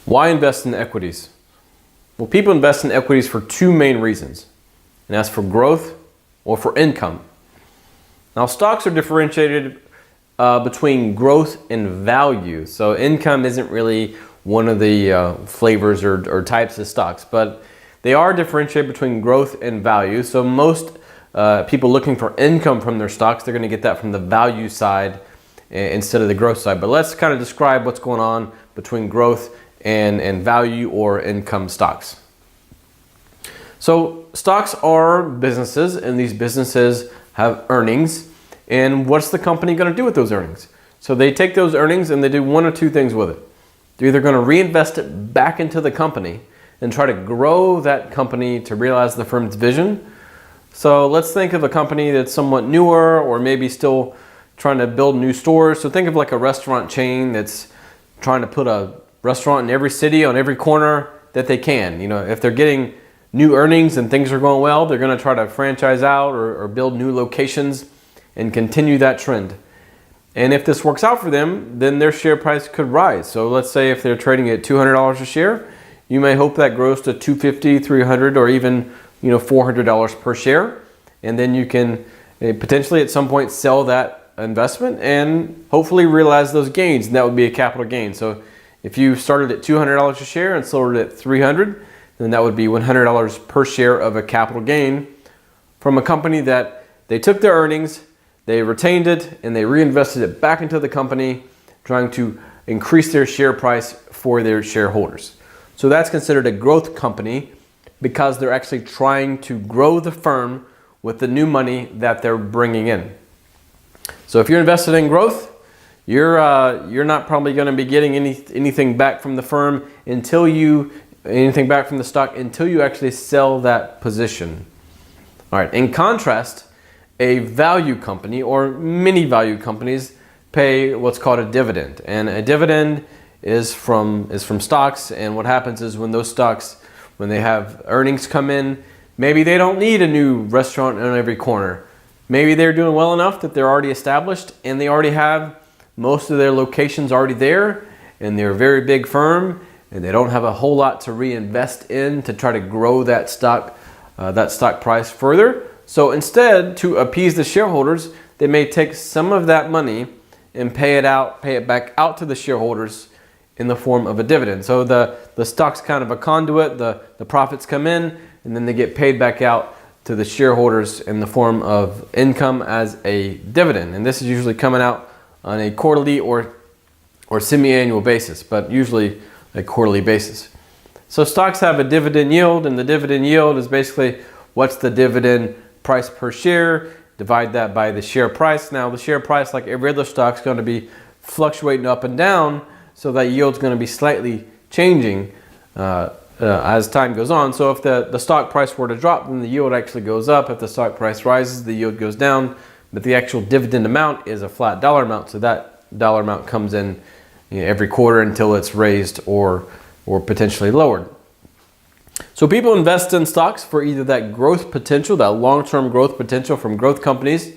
Why invest in equities? Well, people invest in equities for two main reasons, and that's for growth or for income. Now, stocks are differentiated between growth and value. So income isn't really one of the flavors or types of stocks, but they are differentiated between growth and value. So most people looking for income from their stocks, they're going to get that from the value side instead of the growth side. But let's kind of describe what's going on between growth and value or income stocks. So stocks are businesses, and these businesses have earnings. And what's the company going to do with those earnings? So they take those earnings and they do one or two things with it. They're either going to reinvest it back into the company and try to grow that company to realize the firm's vision. So let's think of a company that's somewhat newer or maybe still trying to build new stores. So think of like a restaurant chain that's trying to put a restaurant in every city on every corner that they can. You know, if they're getting new earnings and things are going well, they're going to try to franchise out or build new locations and continue that trend. And if this works out for them, then their share price could rise. So let's say if they're trading at $200 a share, you may hope that grows to $250, $300, or even $400 per share. And then you can potentially at some point sell that investment and hopefully realize those gains, and that would be a capital gain. So if you started at $200 a share and sold it at $300, then that would be $100 per share of a capital gain from a company that they took their earnings, they retained it, and they reinvested it back into the company, trying to increase their share price for their shareholders. So that's considered a growth company because they're actually trying to grow the firm with the new money that they're bringing in. So if you're invested in growth, you're not probably going to be getting anything back from the firm anything back from the stock until you actually sell that position. All right. In contrast, a value company or many value companies pay what's called a dividend, and a dividend is from stocks. And what happens is when those stocks, when they have earnings come in, maybe they don't need a new restaurant on every corner. Maybe they're doing well enough that they're already established and they already have most of their locations already there, and they're a very big firm and they don't have a whole lot to reinvest in to try to grow that stock price further. So instead, to appease the shareholders, they may take some of that money and pay it back out to the shareholders in the form of a dividend. So the stock's kind of a conduit, the profits come in, and then they get paid back out to the shareholders in the form of income as a dividend. And this is usually coming out on a quarterly or semi-annual basis, but usually a quarterly basis. So stocks have a dividend yield, and the dividend yield is basically what's the dividend price per share, divide that by the share price. Now the share price, like every other stock, is going to be fluctuating up and down, so that yield's going to be slightly changing as time goes on. So if the stock price were to drop, then the yield actually goes up. If the stock price rises, the yield goes down, but the actual dividend amount is a flat dollar amount, so that dollar amount comes in every quarter until it's raised or potentially lowered. So people invest in stocks for either that growth potential, that long-term growth potential from growth companies,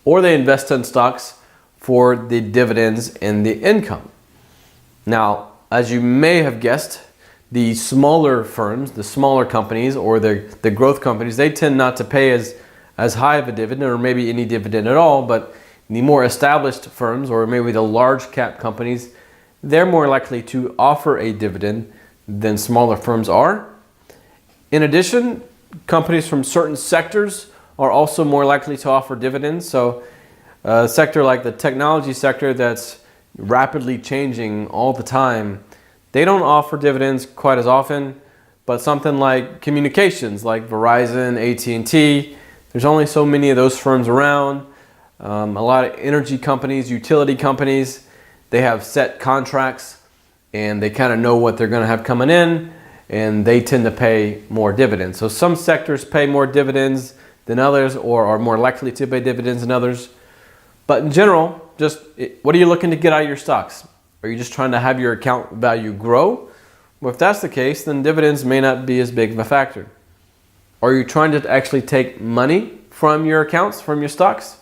or they invest in stocks for the dividends and the income. Now, as you may have guessed, the smaller firms, the smaller companies, or the growth companies, they tend not to pay as high of a dividend, or maybe any dividend at all. But the more established firms, or maybe the large cap companies, they're more likely to offer a dividend than smaller firms are. In addition, companies from certain sectors are also more likely to offer dividends. So a sector like the technology sector that's rapidly changing all the time, they don't offer dividends quite as often. But something like communications, like Verizon, AT&T, there's only so many of those firms around. A lot of energy companies, utility companies, they have set contracts and they kind of know what they're going to have coming in, and they tend to pay more dividends. So some sectors pay more dividends than others, or are more likely to pay dividends than others. But in general, what are you looking to get out of your stocks? Are you just trying to have your account value grow? Well, if that's the case, then dividends may not be as big of a factor. Are you trying to actually take money from your accounts, from your stocks?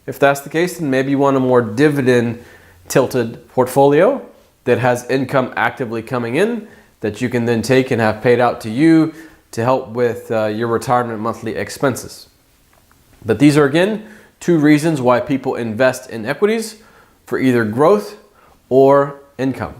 If that's the case, then maybe you want a more dividend tilted portfolio. that has income actively coming in that you can then take and have paid out to you to help with your retirement monthly expenses. But these are, again, 2 reasons why people invest in equities: for either growth or income.